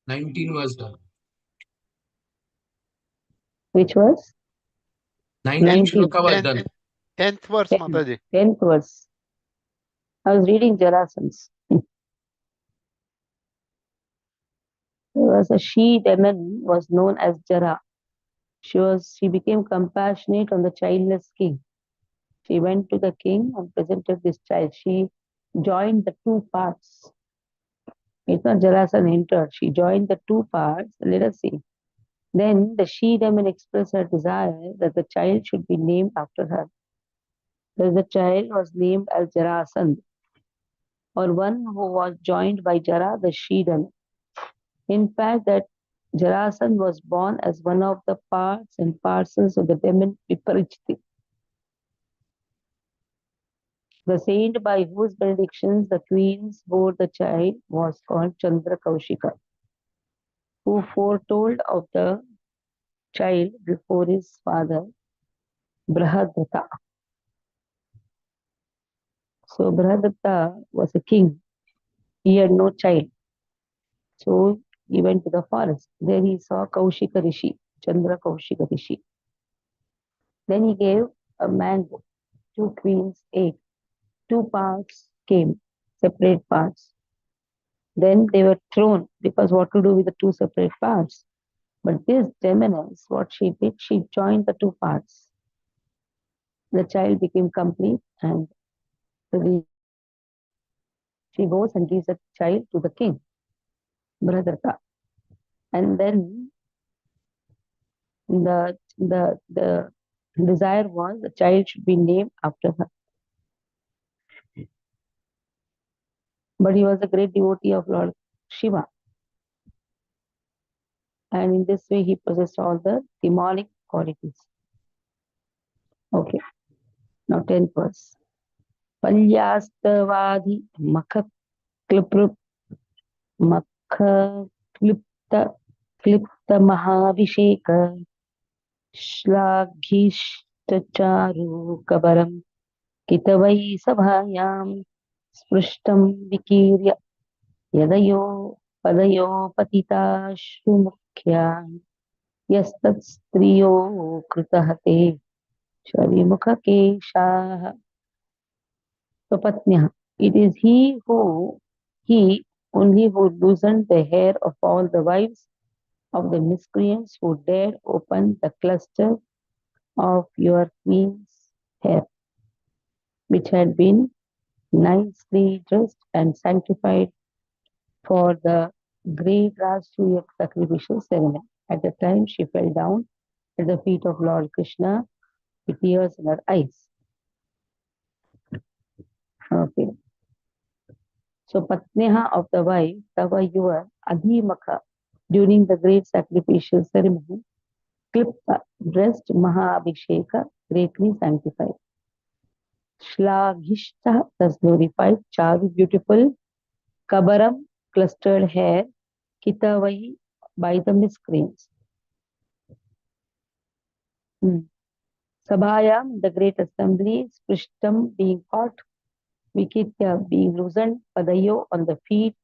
19 was done. Which was 19 19. shloka was 10th, done. 10th verse, 10. Mataji. 10th verse. I was reading Jarasans. There was a she demon was known as Jara. She became compassionate on the childless king. She went to the king and presented this child. She joined the two parts. It's not Jarasan entered. She joined the two parts. Let us see. Then the she demon expressed her desire that the child should be named after her. Thus the child was named as Jarasandh, or one who was joined by Jara, the she demon. In fact, that Jarasandh was born as one of the parts and parcels of the demon Vipariciti, the saint by whose benedictions the queens bore the child was called Chandra Kaushika, who foretold of the child before his father Brahadatta. So Brahadatta was a king. He had no child. So he went to the forest. There he saw Kaushika Rishi, Chandra Kaushika Rishi. Then he gave a mango. Two queens ate. Two parts came, separate parts. Then they were thrown because what to do with the two separate parts? But this Geminus, what she did, she joined the two parts. The child became complete and she goes and gives the child to the king, Bhadratha. And then the desire was the child should be named after her. But he was a great devotee of Lord Shiva. And in this way, he possessed all the demonic qualities. Okay, now 10th verse. Palyasthavadi makha klipta klipta mahavisheka श्लाघिष्टचारु कबरं कितवै सभायां स्पृष्टं विकीर्य यदयो पदयो पतिताश्रुमुख्यान् यस्तत्स्त्रियो कृतः ते शरीमुखकेशाः स्वपत्न्यः. It is he only who loosened the hair of all the wives of the miscreants who dared open the cluster of your queen's hair, which had been nicely dressed and sanctified for the great Rasuyak sacrificial ceremony. At the time, she fell down at the feet of Lord Krishna with tears in her eyes. Okay. So, Patneha of the wife, Tava your Adhimaka, during the great sacrificial ceremony, Klipta, dressed Mahabhisheka, greatly sanctified. Shlagishta, thus glorified, Charu, beautiful, Kabaram, clustered hair, Kitavai, by the miscreants. Sabhayam, the great assembly, Sprishtam, being caught, Vikitya, being loosened, Padayo, on the feet,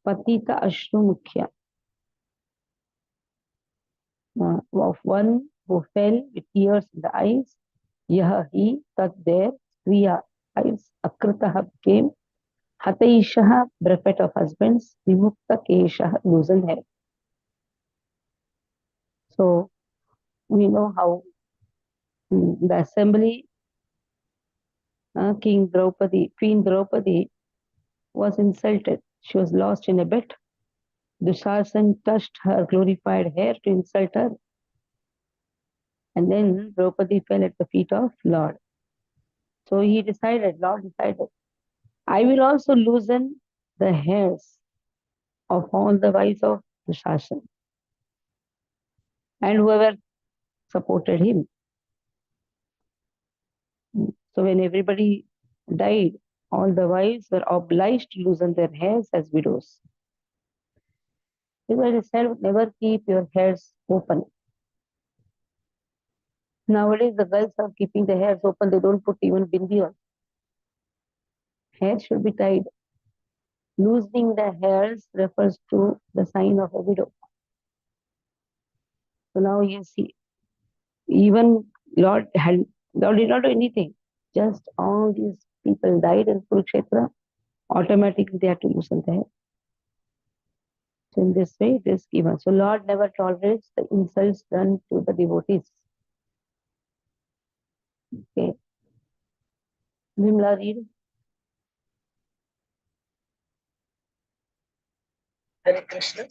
Patita Ashru Mukhya, of one who fell with tears in the eyes, Yaha, he, that there, Kriya, eyes, Akritaha became, Hataishaha, brevet of husbands, Vimukta Keshaha, loosened hair. So, we know how the assembly, Queen Draupadi was insulted. She was lost in a bed. Dushasan touched her glorified hair to insult her. And then Draupadi fell at the feet of Lord. So Lord decided, I will also loosen the hairs of all the wives of Dushasan and whoever supported him. So when everybody died, all the wives were obliged to loosen their hairs as widows. It said, never keep your hairs open. Nowadays, the girls are keeping the hairs open. They don't put even bindi on. Hair should be tied. Loosening the hairs refers to the sign of a widow. So now you see, even Lord did not do anything. Just all these people died in Kurukshetra, automatically they had to loosen their hair. So in this way, it is given. So Lord never tolerates the insults done to the devotees. Okay. Vimla, read. Hare Krishna.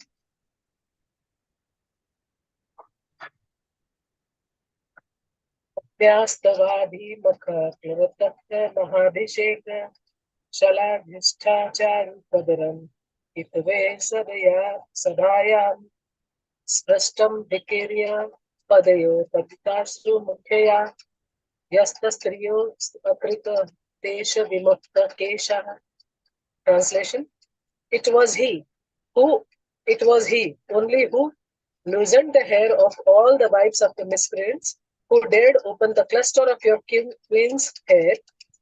व्यास्तवादी मुख प्लवतः महाभिषेक शलाभिष्ठाचारुपदरम् हितवे सदया सभायां स्पष्टं विकीर्य पदयो पतिताश्रु मुख्यया यस्तस्त्रियो अकृत देश विमुक्त केशः. Translation: It was he, only who loosened the hair of all the wives of the miscreants, who dared open the cluster of your queen's hair,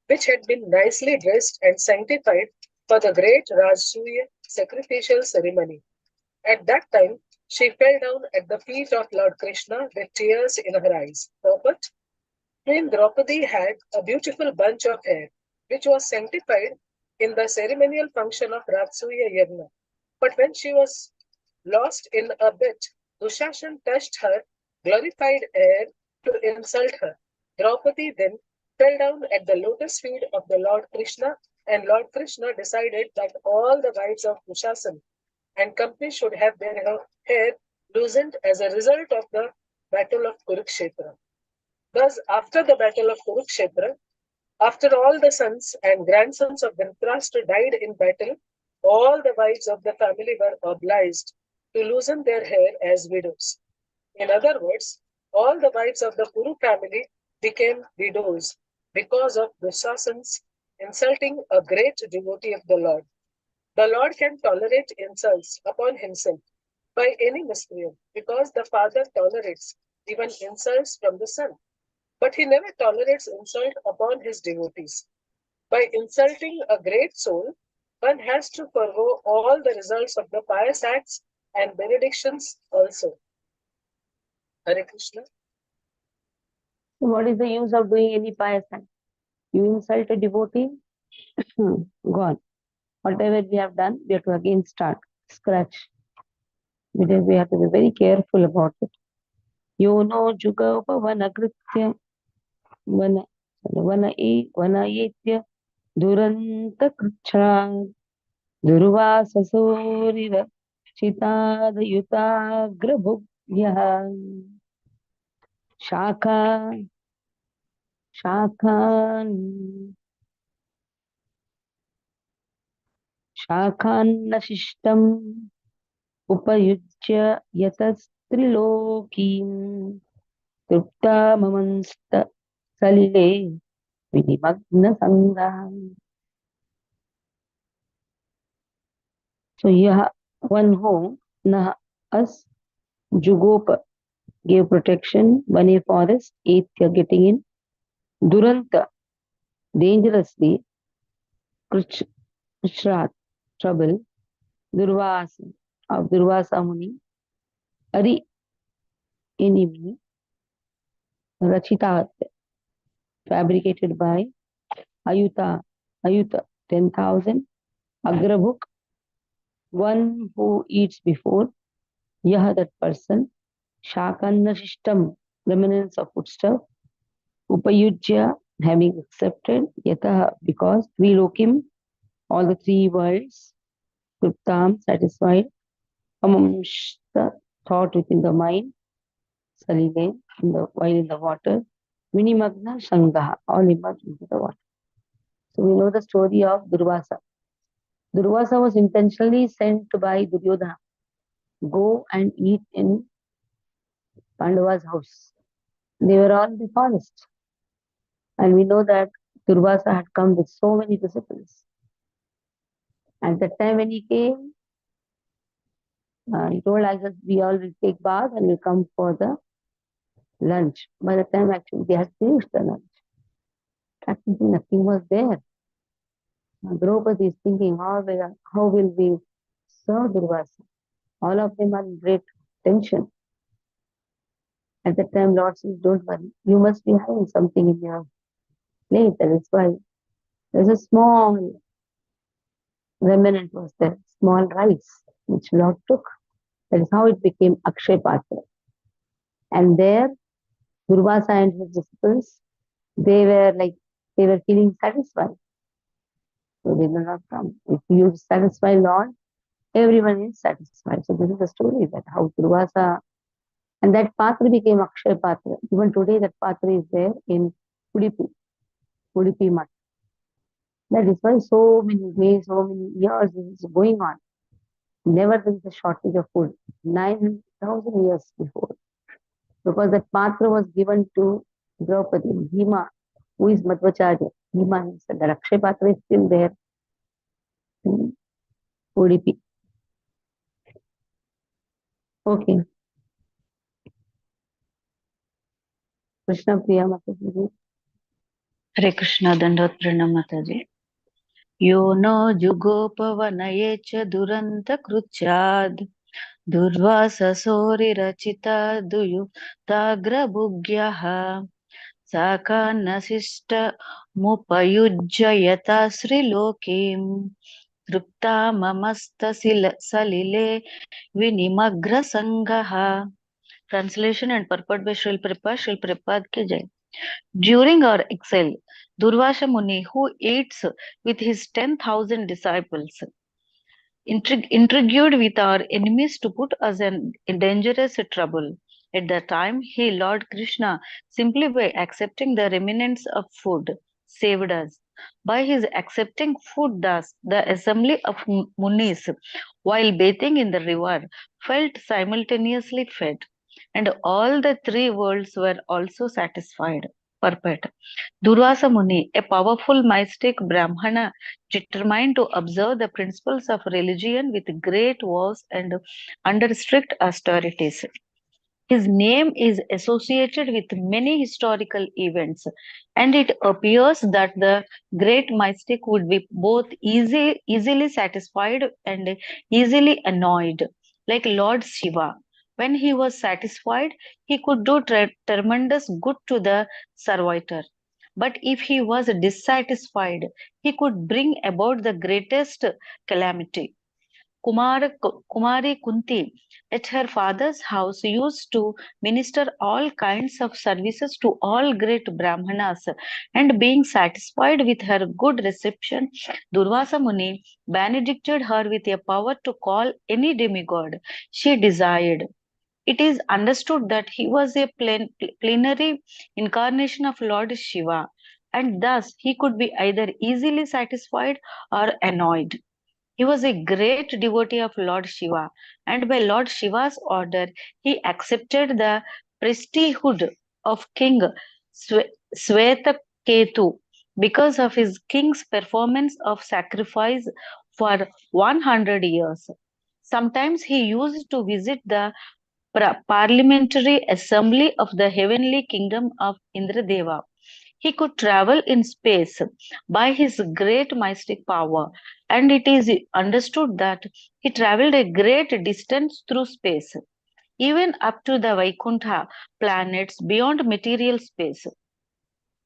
which had been nicely dressed and sanctified for the great Rajasuya sacrificial ceremony. At that time, she fell down at the feet of Lord Krishna with tears in her eyes. Purport: Queen Draupadi had a beautiful bunch of hair, which was sanctified in the ceremonial function of Rajasuya Yagna. But when she was lost in a bit, Dushasan touched her glorified hair to insult her. Draupadi then fell down at the lotus feet of the Lord Krishna, and Lord Krishna decided that all the wives of Dushasan and company should have their hair loosened as a result of the battle of Kurukshetra. Thus, after the battle of Kurukshetra, after all the sons and grandsons of Dhritarashtra died in battle, all the wives of the family were obliged to loosen their hair as widows. In other words, all the wives of the Kuru family became widows because of Dushasan's insulting a great devotee of the Lord. The Lord can tolerate insults upon himself by any miscreant because the Father tolerates even insults from the Son. But he never tolerates insult upon his devotees. By insulting a great soul, one has to forego all the results of the pious acts and benedictions also. Hare Krishna. What is the use of doing any pious act? You insult a devotee, gone. Whatever we have done, we have to again start, scratch. Because we have to be very careful about it. Yono juga upavanagritya vanayetya duranta kricha durvasasuriva chitadayutagrabhugyaha shaka शाखान् शाखान्नशिष्टम् उपयुज्य यतस्त्रिलोकीम् तृप्ताममंस्त सलिले विनिमग्नसङ्गम्. So here one who nah us jugopa gave protection, one a forest, etya getting in, duranta dangerously, krishrat trouble, durvasa of Durvasa Muni, Ari enemy, Rachitat fabricated by Ayuta 10,000, Agrabhuk one who eats before, Yah that person, Shakanna Shishtam remnants of foodstuff, Upayujya having accepted, Yatah because, Trilokim all the three worlds, Kriptam satisfied, Amamshta thought within the mind, Salile while in the water, Vinimagna Sangaha all immersed into the water. So we know the story of Durvasa. Durvasa was intentionally sent by Duryodhana. Go and eat in Pandava's house. They were all in the forest. And we know that Durvasa had come with so many disciples. At that time when he came, he told us that we all will take bath and will come for the lunch. By the time actually they had finished the lunch, practically nothing was there. Draupadi is thinking, how will we serve Durvasa? All of them are in great tension. At that time, Lord says, don't worry, you must be having something in your plate. That is why there's a small remnant was there, small rice, which Lord took. That is how it became Akshay Patra. And there, Durvasa and his disciples, they were feeling satisfied. So they did not come. If you satisfy Lord, everyone is satisfied. So this is the story that how Durvasa and that Patra became Akshay Patra. Even today that Patra is there in Udupi Math. That is why so many days, so many years this is going on. Never there is a shortage of food. 9,000 years before. Because that Patra was given to Draupadi, Bhima, who is Madhvacharya. Bhima himself. The Akshay Patra is still there in Udupi. Okay. Krishna Priya Mataji. Hare Krishna Dandot Pranam Mataji. Yo no jugopavanaya cha duranta kruchad durvasa sori rachita duyuktagra bhugyaha saka nasista mupayujjayata srilokim trupta mamasta salile vinimagra sangaha. Translation and purport by Srila Prabhupada ki jai. During our exile, Durvasa Muni, who eats with his 10,000 disciples, intrigued with our enemies to put us in dangerous trouble. At that time, he, Lord Krishna, simply by accepting the remnants of food, saved us. By his accepting food, thus, the assembly of Munis, while bathing in the river, felt simultaneously fed, and all the three worlds were also satisfied. Purport. Durvasa Muni, a powerful mystic Brahmana, determined to observe the principles of religion with great vows and under strict austerities. His name is associated with many historical events, and it appears that the great mystic would be both easily satisfied and easily annoyed, like Lord Shiva. When he was satisfied, he could do tremendous good to the servitor. But if he was dissatisfied, he could bring about the greatest calamity. Kumari Kunti at her father's house used to minister all kinds of services to all great Brahmanas, and being satisfied with her good reception, Durvasa Muni benedicted her with a power to call any demigod she desired. It is understood that he was a plenary incarnation of Lord Shiva, and thus he could be either easily satisfied or annoyed. He was a great devotee of Lord Shiva, and by Lord Shiva's order, he accepted the priesthood of King Swetaketu because of his king's performance of sacrifice for 100 years. Sometimes he used to visit the parliamentary assembly of the heavenly kingdom of Indradeva. He could travel in space by his great mystic power, and it is understood that he traveled a great distance through space, even up to the Vaikuntha planets beyond material space.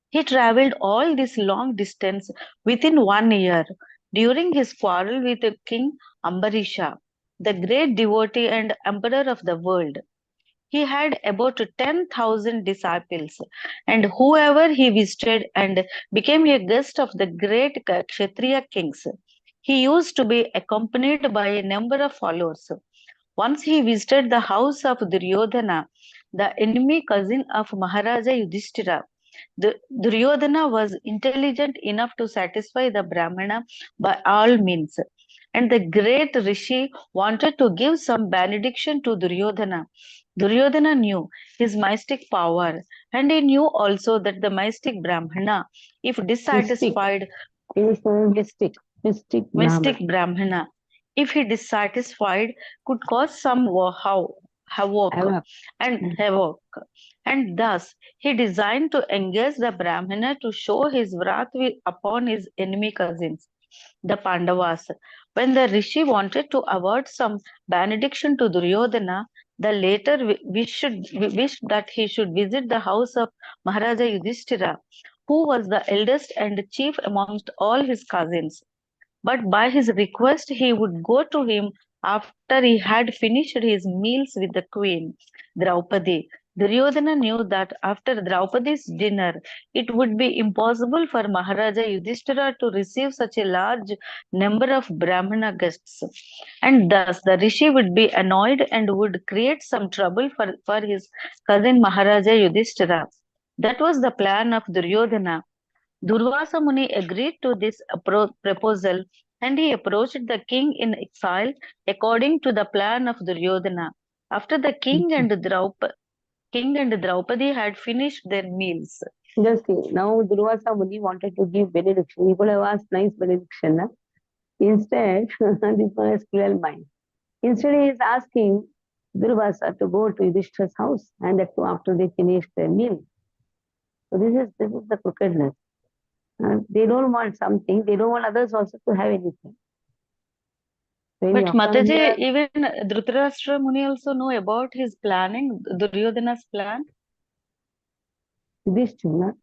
He traveled all this long distance within 1 year during his quarrel with King Ambarisha, the great devotee and emperor of the world. He had about 10,000 disciples, and whoever he visited and became a guest of the great Kshatriya kings. He used to be accompanied by a number of followers. Once he visited the house of Duryodhana, the enemy cousin of Maharaja Yudhishthira. Duryodhana was intelligent enough to satisfy the Brahmana by all means, and the great Rishi wanted to give some benediction to Duryodhana. Duryodhana knew his mystic power, and he knew also that the mystic Brahmana, if dissatisfied, mystic Brahmana, if he dissatisfied, could cause some havoc havoc. And thus he designed to engage the Brahmana to show his wrath upon his enemy cousins. the Pandavas. When the Rishi wanted to award some benediction to Duryodhana, the latter wished that he should visit the house of Maharaja Yudhishthira, who was the eldest and chief amongst all his cousins. But by his request, he would go to him after he had finished his meals with the queen, Draupadi. Duryodhana knew that after Draupadi's dinner, it would be impossible for Maharaja Yudhishthira to receive such a large number of Brahmana guests, and thus the rishi would be annoyed and would create some trouble for his cousin Maharaja Yudhishthira. That was the plan of Duryodhana. Durvasa Muni agreed to this proposal, and he approached the king in exile according to the plan of Duryodhana. After the king and Draupadi had finished their meals. Just see, now Durvasa Muni wanted to give benediction. He could have asked nice benediction. Huh? Instead, this one has cruel mind. Instead, he is asking Durvasa to go to Yudhishthira's house, and that too after they finish their meal. So this is the crookedness. They don't want something, they don't want others also to have anything. Very But often Mataji, here, even Dhritarashtra Muni also know about his planning, Duryodhana's plan. Yudhishthira,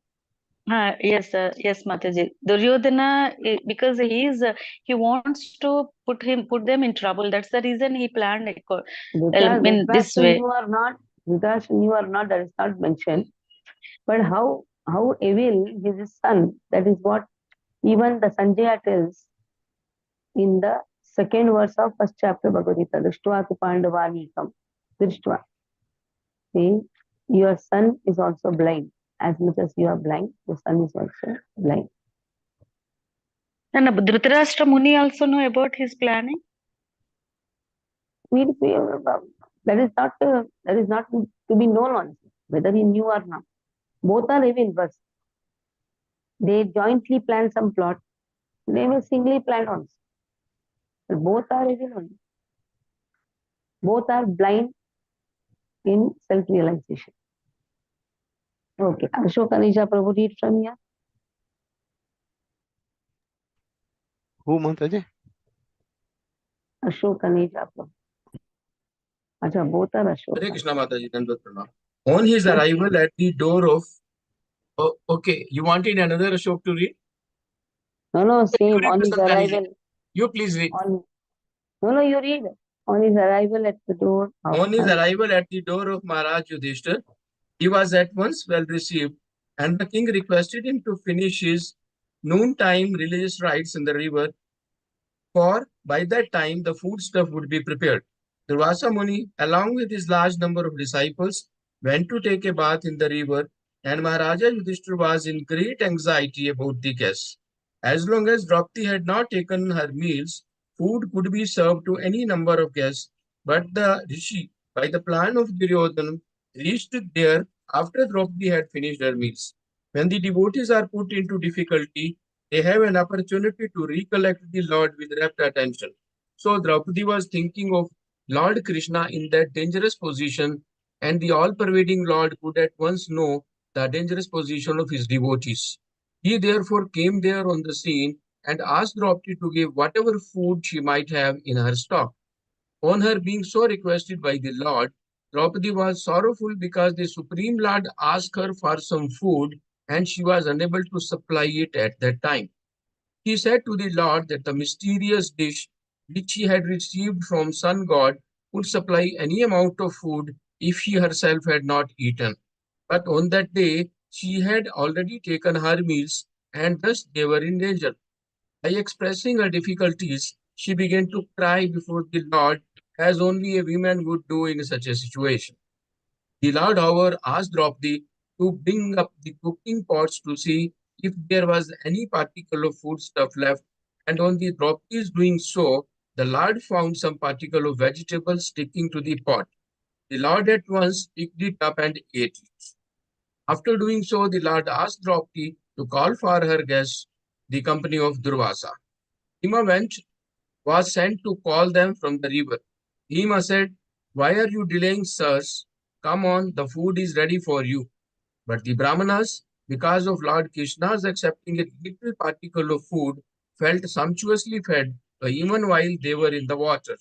Yes, yes, Mataji. Duryodhana, because he wants to put them in trouble. That's the reason he planned in this Dhritarashtra way. knew or not, that is not mentioned. But how evil is his son, that is what even the Sanjaya tells in the second verse of first chapter Bhagavad Gita, Drishtva tu Pandavanikam. Drishtva. See, your son is also blind. As much as you are blind, the son is also blind. And Dhritarashtra Muni also know about his planning. That is not to be known also, whether he knew or not. Both are evil, but they jointly plan some plot. They will singly plan also. But both are evil only. Both are blind in self-realization. Okay, Ashoka Nisha Prabhu, read from here. Who, Mataji? Ashoka Nisha Prabhu. Acha, both are Ashoka. Hare Krishna Mataji, Dandavat Pranam. On his arrival at the door of... Oh, okay, you wanted another Ashok to read? No, You same. read On his Vasant Rani ji. arrival. You please read. No, you read. On his arrival at the door of... On his arrival at the door of Maharaj Yudhishthir, he was at once well received, and the king requested him to finish his noontime religious rites in the river, for by that time the foodstuff would be prepared. Durvasa Muni, along with his large number of disciples, went to take a bath in the river, and Maharaja Yudhishthira was in great anxiety about the guests. As long as Draupadi had not taken her meals, food could be served to any number of guests, but the rishi, by the plan of Duryodhana, reached there after Draupadi had finished her meals. When the devotees are put into difficulty, they have an opportunity to recollect the Lord with rapt attention. So Draupadi was thinking of Lord Krishna in that dangerous position, and the all-pervading Lord could at once know the dangerous position of his devotees. He therefore came there on the scene and asked Draupadi to give whatever food she might have in her stock. On her being so requested by the Lord, Draupadi was sorrowful because the Supreme Lord asked her for some food and she was unable to supply it at that time. He said to the Lord that the mysterious dish which she had received from Sun God would supply any amount of food if she herself had not eaten. But on that day, she had already taken her meals and thus they were in danger. By expressing her difficulties, she began to cry before the Lord as only a woman would do in such a situation. The Lord, however, asked Draupadi to bring up the cooking pots to see if there was any particle of foodstuff left, and on the Draupadi's doing so, the Lord found some particle of vegetable sticking to the pot. The Lord at once picked it up and ate it. After doing so, the Lord asked Draupadi to call for her guests, the company of Durvasa. Bhima was sent to call them from the river. Bhima said, "Why are you delaying, sirs? Come on, the food is ready for you." But the Brahmanas, because of Lord Krishna's accepting a little particle of food, felt sumptuously fed even while they were in the water.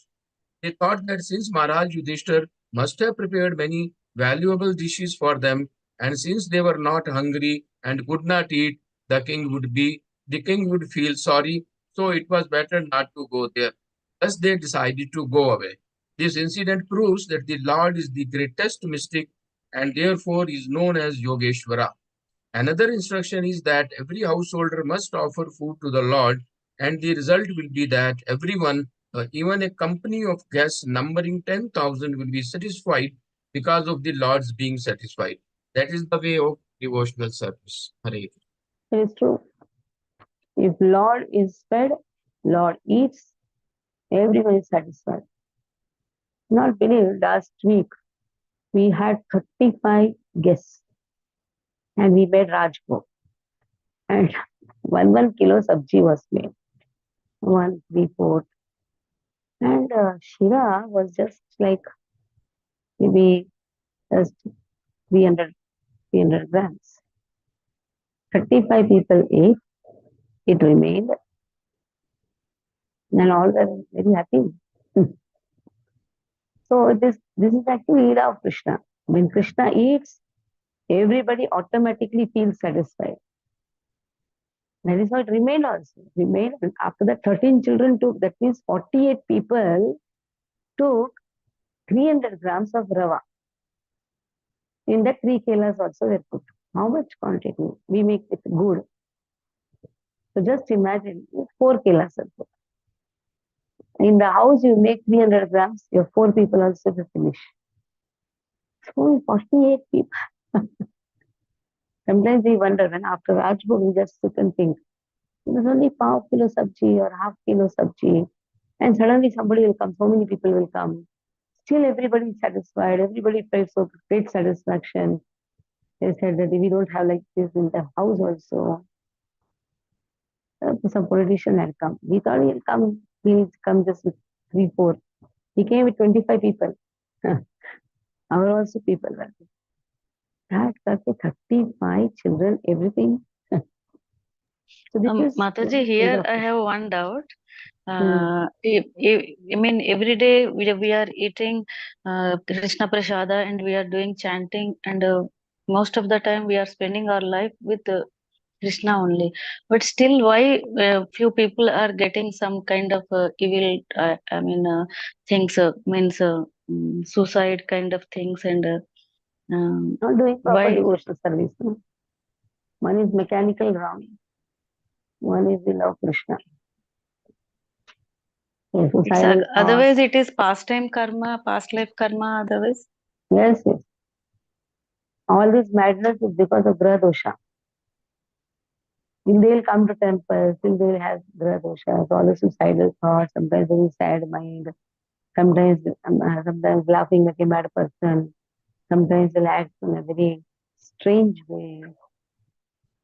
They thought that since Maharaj Yudhishthir must have prepared many valuable dishes for them, and since they were not hungry and could not eat, the king would feel sorry, so it was better not to go there. Thus they decided to go away. This incident proves that the Lord is the greatest mystic and therefore is known as Yogeshwara. Another instruction is that every householder must offer food to the Lord, and the result will be that everyone, even a company of guests numbering 10,000, will be satisfied because of the Lord's being satisfied. That is the way of devotional service. Hare Krishna. It is true. If Lord is fed, Lord eats, everyone is satisfied. Not believe last week we had 35 guests and we made Rajbhog. And one kilo sabji was made. 1/3. And Shira was just like maybe just 300 grams. 35 people ate, it remained, and all were very happy. So this is actually Leela of Krishna. When Krishna eats, everybody automatically feels satisfied. That is how it remained also. Remained, and after that 13 children took, that means 48 people took 300 grams of rava. In that 3 kelas also were put. How much quantity? We make it good. So just imagine 4 kelas are put. In the house you make 300 grams, your 4 people also will finish. So 48 people. Sometimes we wonder when after Rajbhog we just sit and think, there's only ½ kilo sabji or ½ kilo sabji, and suddenly somebody will come, so many people will come. Still everybody is satisfied, everybody felt so great satisfaction. They said that we don't have like this in the house also. Some politician had come. We thought he'll come just with 3, 4. He came with 25 people. Our also people were there. That 35 children, everything. So this is Mataji, here I have one doubt. I mean, every day we are eating Krishna Prasada and we are doing chanting, and most of the time we are spending our life with Krishna only. But still, why few people are getting some kind of evil, things, means suicide kind of things, and not doing proper why? devotional service. No? One is mechanical wrong. One is the love Krishna. Yes, suicidal thoughts. Otherwise it is pastime karma, past life karma, otherwise. Yes, yes. All this madness is because of Graha dosha. Till they'll come to temple, till they'll have Graha dosha, all the suicidal thoughts, sometimes very sad mind, sometimes laughing like a mad person, sometimes they'll act in a very strange way.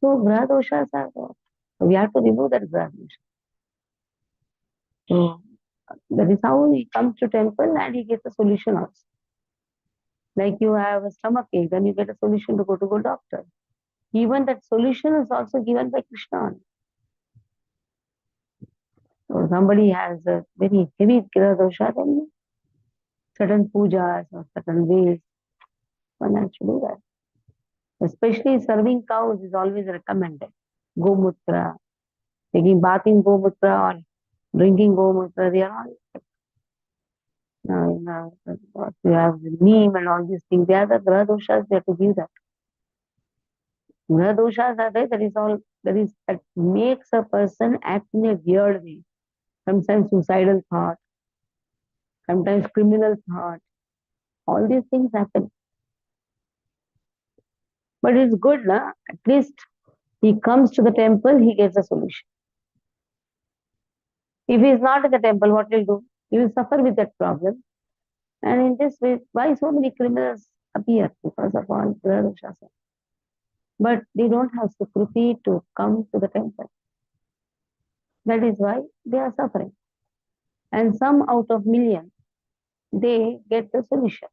So Graha doshas are there. So we have to remove that Graha dosha. So that is how he comes to temple and he gets a solution also. Like you have a stomach ache, then you get a solution to go to a doctor. Even that solution is also given by Krishna. So somebody has a very heavy Graha dosha, then certain pujas or certain ways, one has to do that. Especially serving cows is always recommended. Gomutra, taking bath in Gomutra or drinking Gomutra, they are all what you have neem and all these things. They are the Graha doshas, they have to give that. Graha doshas are there, that makes a person act in a weird way. Sometimes suicidal thought, sometimes criminal thought. All these things happen. But it's good, na? At least he comes to the temple, he gets a solution. If he is not in the temple, what will he do? He will suffer with that problem. And in this way, why so many criminals appear? Because of all Graha doshas. But they don't have Sukruti to come to the temple. That is why they are suffering. And some out of million, they get the solution.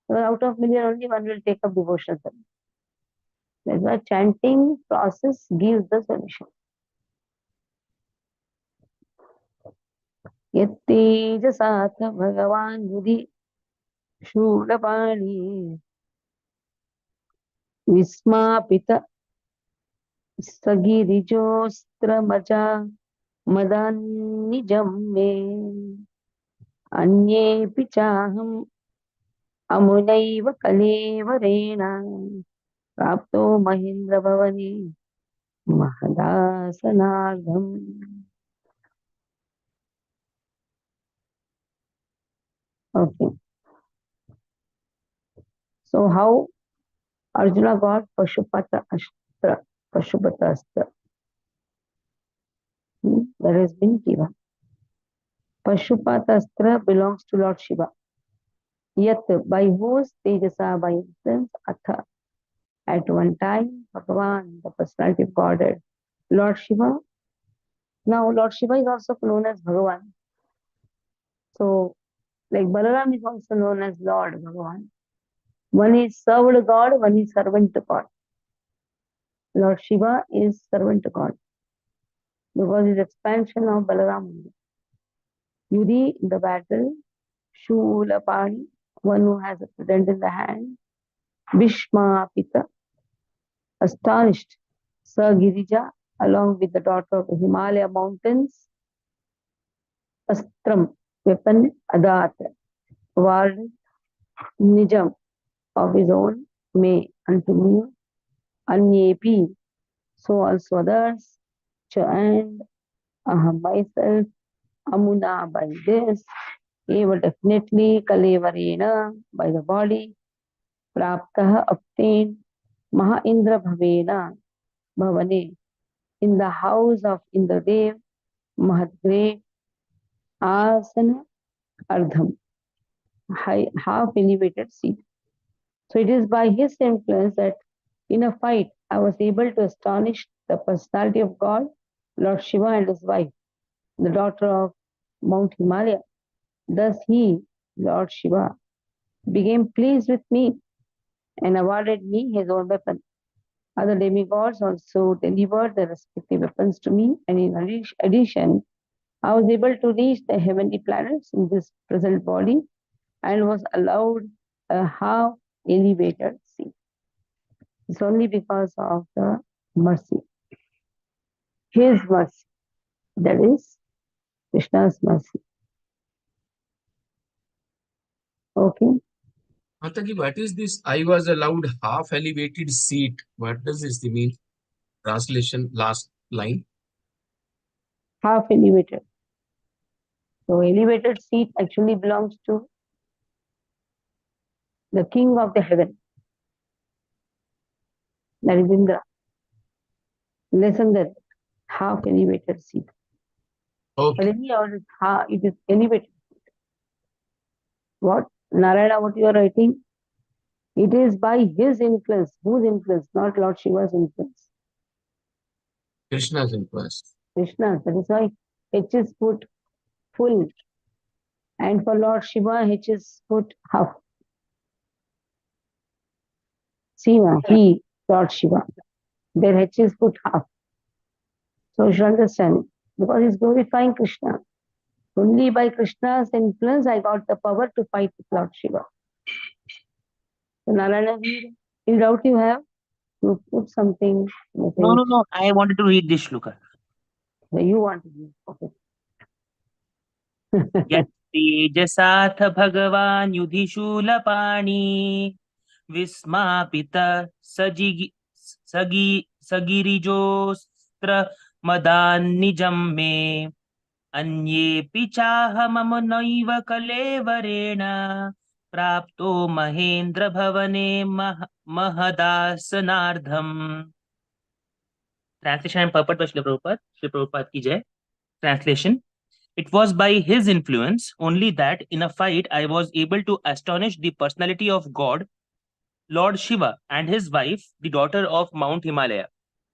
So out of million, only one will take up devotional service. That's why chanting process gives the solution. यत्तेजसाथ भगवान् युधि शूलपाणि विस्मापित सगिरिजोऽस्त्रमजा मदान्निजं मे अन्येऽपि चाहम् अमुनैव कलेवरेण प्राप्तो महेन्द्रभवने महदासनार्धम्. Okay. So how Arjuna got Pashupata Astra, Pashupata Astra? That has been given. Pashupata Astra belongs to Lord Shiva. Yet by whose Tejasa, by instance, Atha, at one time, Bhagavan, the personality of Godhead, Lord Shiva. Now Lord Shiva is also known as Bhagavan. So like Balaram is also known as Lord Bhagavan. One is served God, one is servant to God. Lord Shiva is servant to God because his expansion of Balaram. Yudhi in the battle, Shulapani, one who has a trident in the hand, Bhishma Pita, astonished, Sir Girija, along with the daughter of the Himalaya mountains, Astram, weapon, Adat, word, Nijam, of his own, may, unto me, Anyepi, so also others, and Aham myself, Amuna by this, Eva definitely, Kalevarena by the body, Praptaha obtained, Maha Indra Bhavena, Bhavane, in the house of Indradev, Mahadgre, Asana Ardham, half elevated seat. So it is by his influence that in a fight I was able to astonish the personality of God, Lord Shiva and his wife, the daughter of Mount Himalaya. Thus he, Lord Shiva, became pleased with me and awarded me his own weapon. Other demigods also delivered their respective weapons to me, and in addition, I was able to reach the heavenly planets in this present body and was allowed a half elevated seat. It's only because of the mercy, his mercy, that is Krishna's mercy. Okay. Mataji, what is this? I was allowed half elevated seat. What does this mean? Translation, last line. Half elevated. So elevated seat actually belongs to the king of the heaven. That is Indra. Less than that, half elevated seat. Okay. But anyhow, it is elevated. What? Narayana, what you are writing? It is by his influence. Whose influence? Not Lord Shiva's influence. Krishna's influence. Krishna. That is why H is put full. And for Lord Shiva, H is put half. See, he, Lord Shiva. Their H is put half. So you should understand. Because he's glorifying Krishna. Only by Krishna's influence, I got the power to fight with Lord Shiva. So Narayana, in doubt you have, you put something. No. I wanted to read this shloka. You want to do. Okay. यत्तेजसाथ भगवान् युधिशूलपाणि विस्मापित सगिरिजोऽस्त्र मदान्निजं मे अन्येऽपि चाहममुनैव कलेवरेण प्राप्तो महेन्द्र भवने महदासनार्धम्. Translation and purport by Srila Prabhupada. Srila Prabhupada ki jai. Translation. It was by his influence only that in a fight I was able to astonish the personality of God, Lord Shiva, and his wife, the daughter of Mount Himalaya.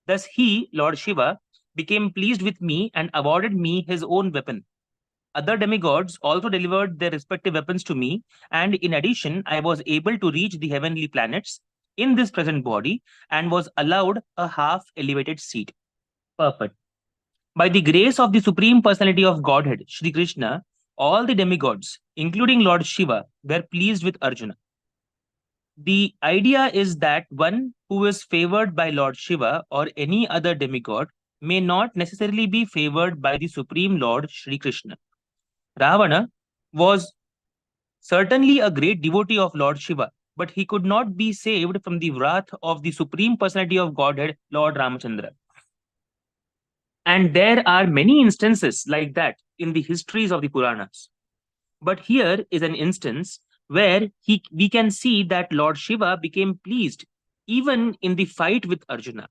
Thus he, Lord Shiva, became pleased with me and awarded me his own weapon. Other demigods also delivered their respective weapons to me, and in addition, I was able to reach the heavenly planets in this present body and was allowed a half elevated seat. Purport. By the grace of the Supreme Personality of Godhead, Shri Krishna, All the demigods, including Lord Shiva, were pleased with Arjuna. The idea is that one who is favored by Lord Shiva or any other demigod may not necessarily be favored by the Supreme Lord Sri Krishna. Ravana was certainly a great devotee of Lord Shiva, but he could not be saved from the wrath of the Supreme Personality of Godhead, Lord Ramachandra. And there are many instances like that in the histories of the Puranas. But here is an instance where we can see that Lord Shiva became pleased even in the fight with Arjuna.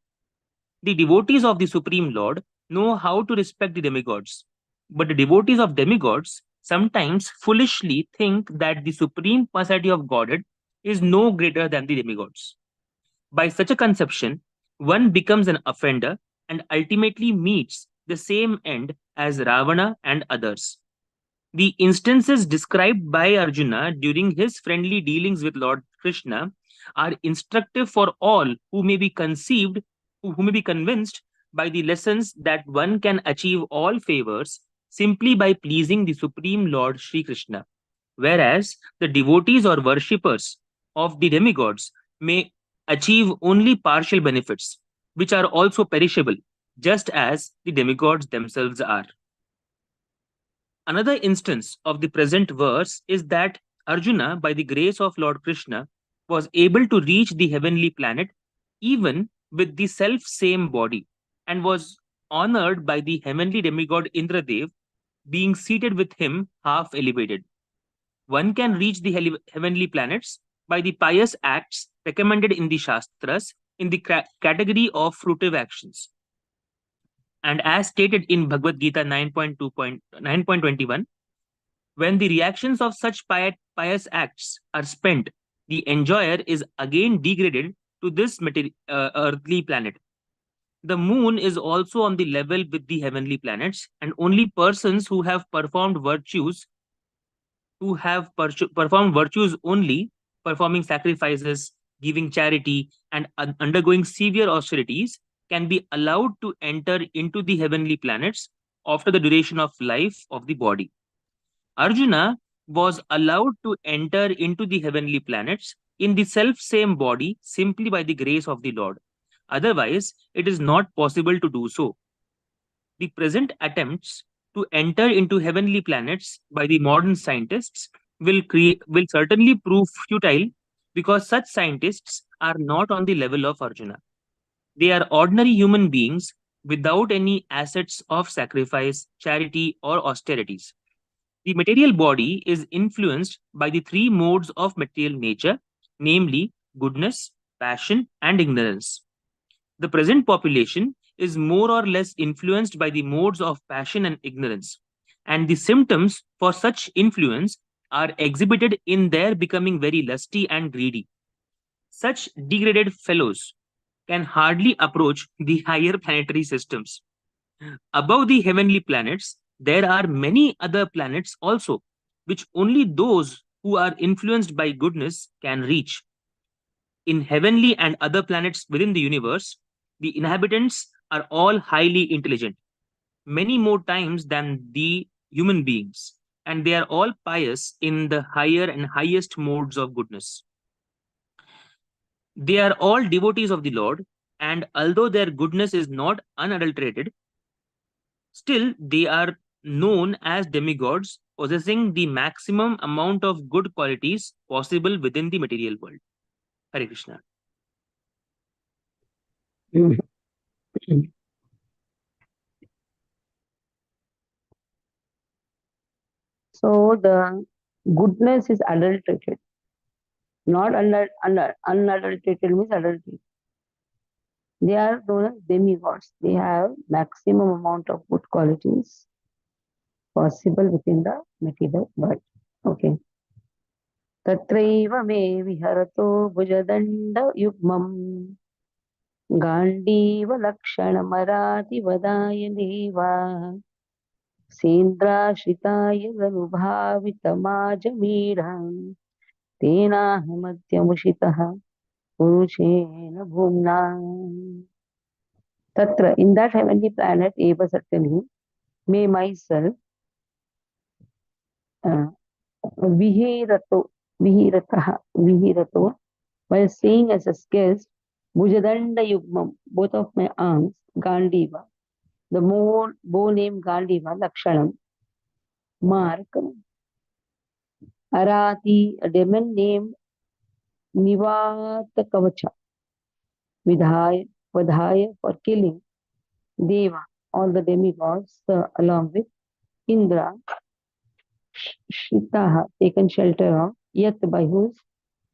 The devotees of the Supreme Lord know how to respect the demigods, but the devotees of demigods sometimes foolishly think that the Supreme Personality of Godhead is no greater than the demigods. By such a conception, one becomes an offender and ultimately meets the same end as Ravana and others. The instances described by Arjuna during his friendly dealings with Lord Krishna are instructive for all who may be who may be convinced by the lessons that one can achieve all favors simply by pleasing the Supreme Lord Sri Krishna, whereas the devotees or worshippers of the demigods may achieve only partial benefits, which are also perishable, just as the demigods themselves are. Another instance of the present verse is that Arjuna, by the grace of Lord Krishna, was able to reach the heavenly planet even with the self same body and was honored by the heavenly demigod Indradev, being seated with him half elevated. One can reach the heavenly planets by the pious acts recommended in the Shastras in the category of fruitive actions. And as stated in Bhagavad Gita 9.21, when the reactions of such pious acts are spent, the enjoyer is again degraded to this earthly planet. The moon is also on the level with the heavenly planets, and only persons who have performed virtues only, performing sacrifices, giving charity, and undergoing severe austerities, can be allowed to enter into the heavenly planets after the duration of life of the body. Arjuna was allowed to enter into the heavenly planets in the self same body simply by the grace of the Lord. Otherwise, it is not possible to do so. The present attempts to enter into heavenly planets by the modern scientists will certainly prove futile because such scientists are not on the level of Arjuna. They are ordinary human beings without any assets of sacrifice, charity, or austerities. The material body is influenced by the three modes of material nature, namely goodness, passion, and ignorance. The present population is more or less influenced by the modes of passion and ignorance, and the symptoms for such influence are exhibited in their becoming very lusty and greedy. Such degraded fellows can hardly approach the higher planetary systems. Above the heavenly planets, there are many other planets also, which only those who are influenced by goodness can reach. In heavenly and other planets within the universe, the inhabitants are all highly intelligent, many more times than the human beings, and they are all pious in the higher and highest modes of goodness. They are all devotees of the Lord, and although their goodness is not unadulterated, still they are known as demigods, possessing the maximum amount of good qualities possible within the material world. Hare Krishna. So the goodness is adulterated, not unadulterated means adulterated. They are known as demigods. They have maximum amount of good qualities possible within the material world. Okay. तत्रैव मे विहरतो भुजदण्डयुग्मम् गाण्डीवलक्षणमरातिवदाय देवा सेन्द्राश्रिताय गनुभावितमाजमीढम् तेनाहमद्यमुषितः पुरुषेण भूम्ना. Tatra, in that heavenly planet, Eva certainly, may myself Vihirato, while staying as a guest, Bhujadanda Yugmam, both of my arms, Gandiva, the bow named Gandiva, Lakshanam, Mark, Arati, a demon named Nivata Kavacha, Vadhaya for killing, Deva, all the demigods, along with Indra, Shitaha, taken shelter of, Yat by whose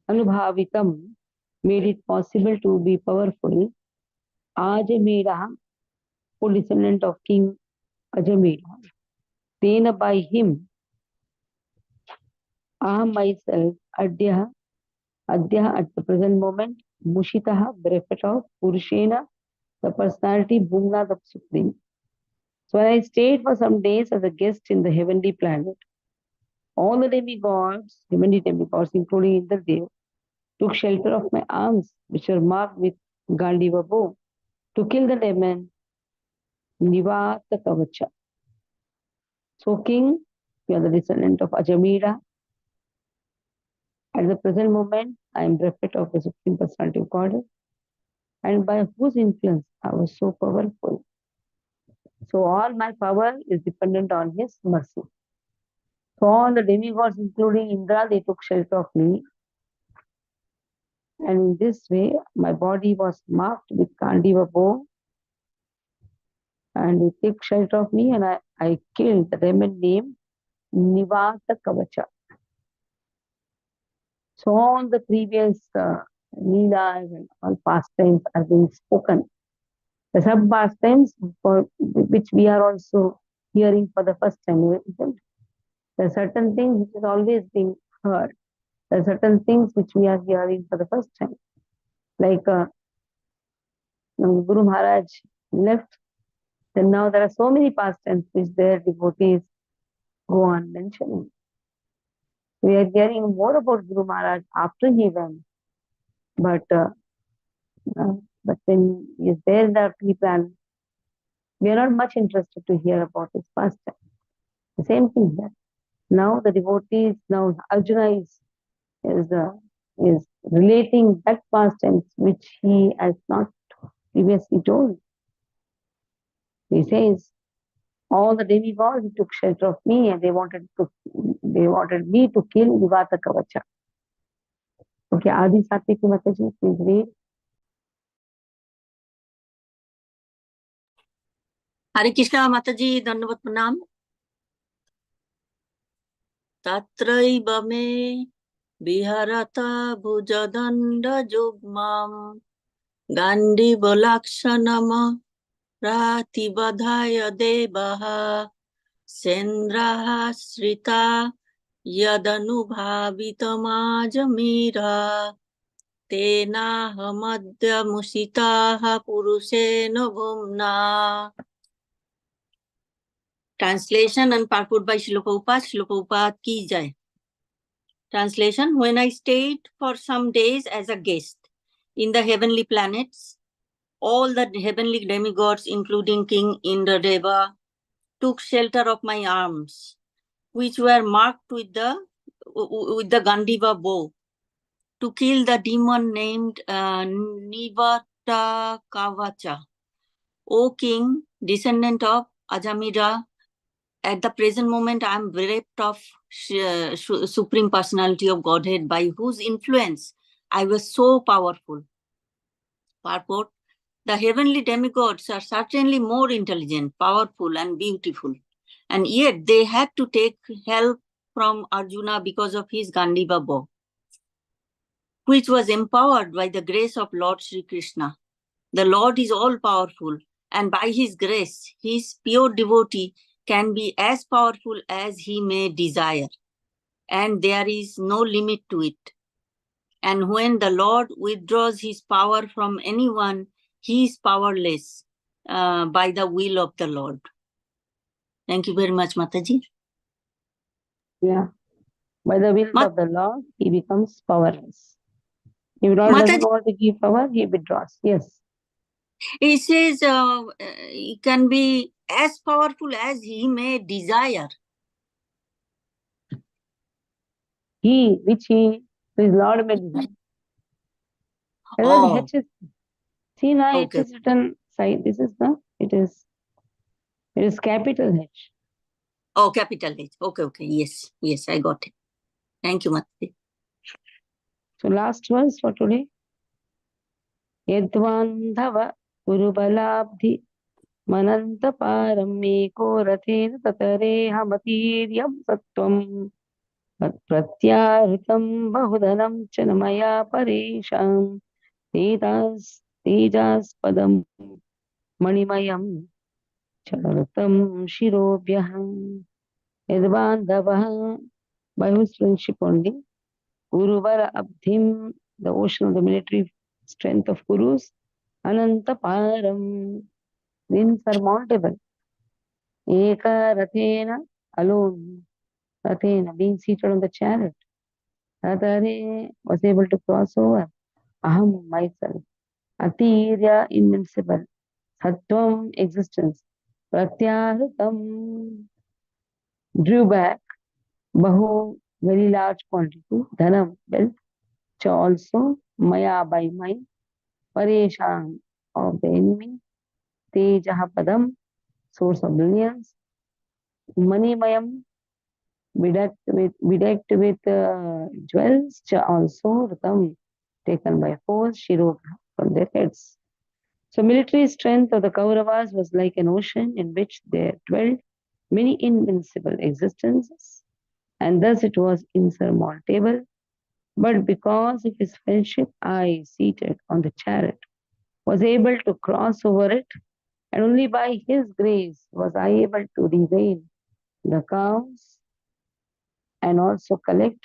Anubhavitam made it possible to be powerful, Ajameda, full descendant of King Ajameda, Tena by him, Aham myself, Adya at the present moment, Mushitaha, bereft of Purushena, the personality, Bhumna, the supreme. So when I stayed for some days as a guest in the heavenly planet, all the demigods, heavenly demigods, including Indradev, took shelter of my arms, which were marked with Gandiva bow, to kill the demon Nivata Kavacha. So, King, you are the descendant of Ajamira. At the present moment, I am bereft of the Supreme Personality of Godhead, and by whose influence I was so powerful. So, all my power is dependent on His mercy. So, all the demigods, including Indra, they took shelter of me. And in this way, my body was marked with Gandiva bow, and they took shelter of me, and I killed the demon named Nivata Kavacha. So all the previous Leelas and all pastimes are being spoken. The sub pastimes for which we are also hearing for the first time. There are certain things which is always being heard. There are certain things which we are hearing for the first time. Like when Guru Maharaj left, then now there are so many pastimes which their devotees go on mentioning. We are hearing more about Guru Maharaj after he went. But when he is there in the pre-plan, we are not much interested to hear about his pastime. The same thing here. Now the devotees, now Arjuna is relating that pastime which he has not previously told. He says, all the demigods took shelter of me, and they wanted me to kill Nivata Kavacha. Okay, Adi Satviki Mataji, please read. हरे कृष्णा माताजी धन्यवाद प्रणाम तत्रैव मे विहरत भुजदण्ड जुग्मम् गाण्डीवलाक्षणम प्रतिबधाय देवः सेन्द्रः Shrita यदनुभावितमाजमीरा तेनाहमद्य मुषिताः पुरुषेण भुम्ना. Translation and purport by Srila Prabhupada. Srila Prabhupada ki jai. Translation: when I stayed for some days as a guest in the heavenly planets, all the heavenly demigods, including King Indradeva, took shelter of my arms, which were marked with the Gandiva bow, to kill the demon named Nivata Kavacha. O King, descendant of Ajamira, at the present moment, I am bereft of Supreme Personality of Godhead, by whose influence I was so powerful. Purport: the heavenly demigods are certainly more intelligent, powerful, and beautiful, and yet they had to take help from Arjuna because of his Gandiva bow, which was empowered by the grace of Lord Sri Krishna. The Lord is all-powerful, and by his grace, his pure devotee can be as powerful as he may desire, and there is no limit to it. And when the Lord withdraws his power from anyone, he is powerless by the will of the Lord. Thank you very much, Mataji. Yeah. By the will of the Lord, he becomes powerless. If Lord doesn't want to give power, he withdraws. Yes. He says he can be as powerful as he may desire. He, which he, is Lord Medina. That's what Oh, H is. See now, okay. it is written side. This is the. It is capital H. Oh, capital H. Okay, okay. Yes, yes, I got it. Thank you, Mati. So last verse for today. Yadvandhava Urubhalabdhi Manantaparam Eko Rathena Tatarehamatiryam Sattvam Pratyaritam Bahudanam Chanamaya Paresham Tejas Manimayam Charatam Shirobhyaham Yadvandhava, by whose friendship only, Kuruvara Abdhim, the ocean of the military strength of Kurus, Anantaparam, the insurmountable, Eka Rathena, alone, Rathena, being seated on the chariot, Ratare was able to cross over, Aham, myself, Atirya, invincible, Sattvam, existence, Pratyahritam, drew back, Bahu, very large quantity, Dhanam, wealth, Cha also, Maya, by mine, Paresham, of the enemy, Tejaha Padam, source of brilliance, Manimayam, bedecked with jewels, Cha also, Ratam, taken by force, Shirobha, from their heads. So military strength of the Kauravas was like an ocean in which there dwelt many invincible existences, and thus it was insurmountable. But because of his friendship, I, seated on the chariot, was able to cross over it, and only by his grace was I able to regain the cows and also collect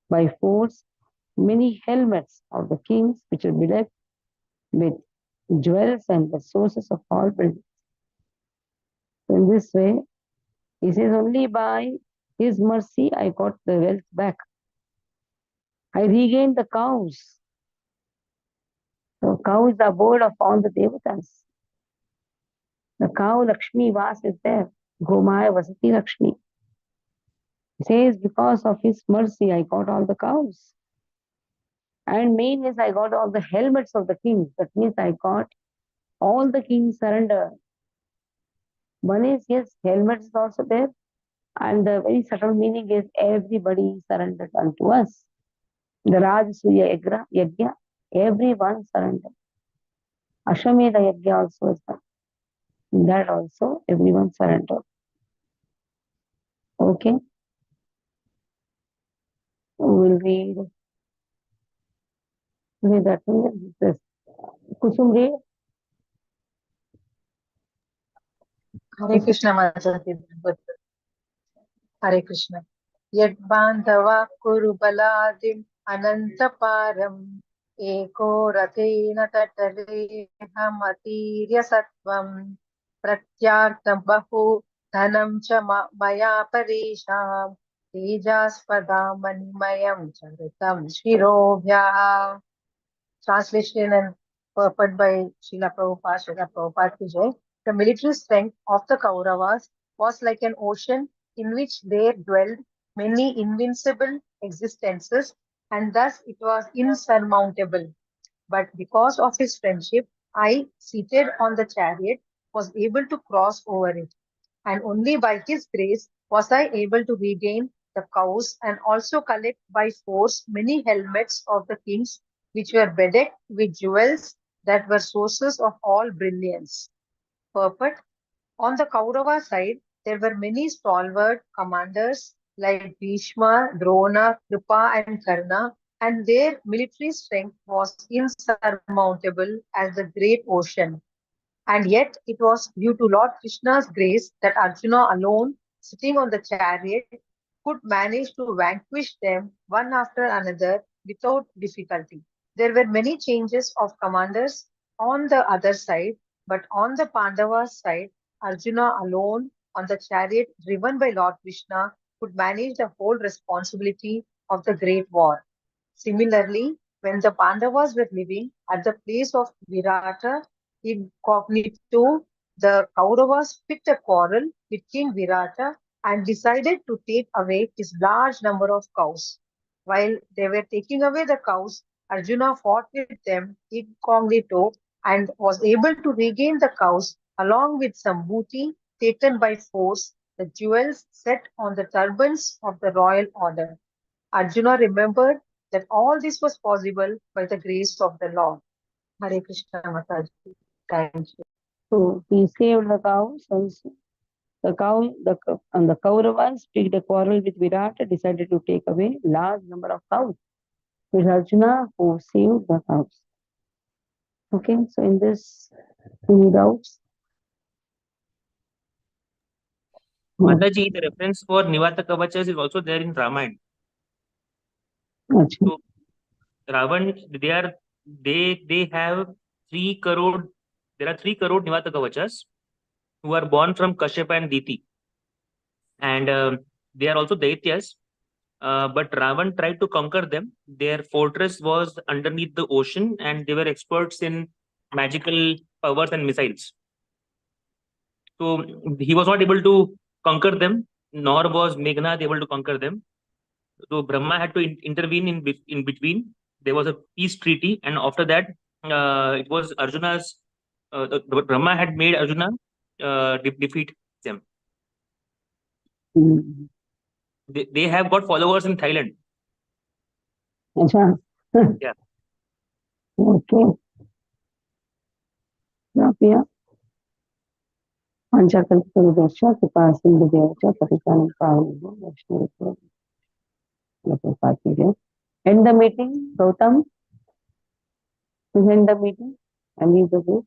by force many helmets of the kings which are bedecked with jewels and the sources of all buildings. In this way, he says, only by his mercy I got the wealth back. I regained the cows. So cow is the abode of all the devatas. The cow Lakshmi Vas is there. Gomaya Vasati Lakshmi. He says, because of his mercy, I got all the cows. And main is I got all the helmets of the kings. That means I got all the kings surrender. One is, yes, helmets is also there. And the very subtle meaning is everybody surrendered unto us. The Rajasuya Yajna, everyone surrendered. Ashwamedha Yajna also is there. In that also, everyone surrendered. Okay. We will read that one. This Kusum read. Hare Krishna Mataji. Hare Krishna. Yadbandhava Kurubaladim Anantaparam Eko Rathena Tatarehamatirya Sattvam Pratyartam Bahu Dhanam Cha Maya Parisham Tejaspadam Manimayam Charitam Shirobhya. Translation and purport by Srila Prabhupada ki jai. The military strength of the Kauravas was like an ocean in which there dwelled many invincible existences, and thus it was insurmountable. But because of his friendship, I, seated on the chariot, was able to cross over it, and only by his grace was I able to regain the cows and also collect by force many helmets of the kings, which were bedecked with jewels that were sources of all brilliance. Purport. On the Kaurava side, there were many stalwart commanders like Bhishma, Drona, Kripa, and Karna, and their military strength was insurmountable as the great ocean. And yet, it was due to Lord Krishna's grace that Arjuna alone, sitting on the chariot, could manage to vanquish them one after another without difficulty. There were many changes of commanders on the other side, but on the Pandavas side, Arjuna alone on the chariot driven by Lord Krishna could manage the whole responsibility of the great war. Similarly, when the Pandavas were living at the place of Virata incognito, the Kauravas picked a quarrel with King Virata and decided to take away his large number of cows. While they were taking away the cows, Arjuna fought with them incognito and was able to regain the cows along with some booty taken by force, the jewels set on the turbans of the royal order. Arjuna remembered that all this was possible by the grace of the Lord. Hare Krishna Mataji. Thank you. So he saved the cows, and the Kauravas picked a quarrel with Virat and decided to take away large number of cows. It was Arjuna who saved the cows. Okay, so in this, any doubts? No. Mataji, the reference for Nivata Kavachas is also there in Ramayana. Achha. So Ravan, they have 3 crore. There are 3 crore Nivata Kavachas who are born from Kashyapa and Diti, and they are also Daityas. But Ravan tried to conquer them. Their fortress was underneath the ocean, and they were experts in magical powers and missiles. So he was not able to conquer them, nor was Meghnad able to conquer them. So Brahma had to intervene in between. There was a peace treaty, and after that, it was Arjuna's. Brahma had made Arjuna defeat them. Hmm. They have got followers in Thailand. Achha. Yeah. Okay. Yeah. Panchakalpatarudasya Kripasindhudevcha Patitanam Pavanabho Vaishnavasya. End the meeting, Gautam. End the meeting and leave the group.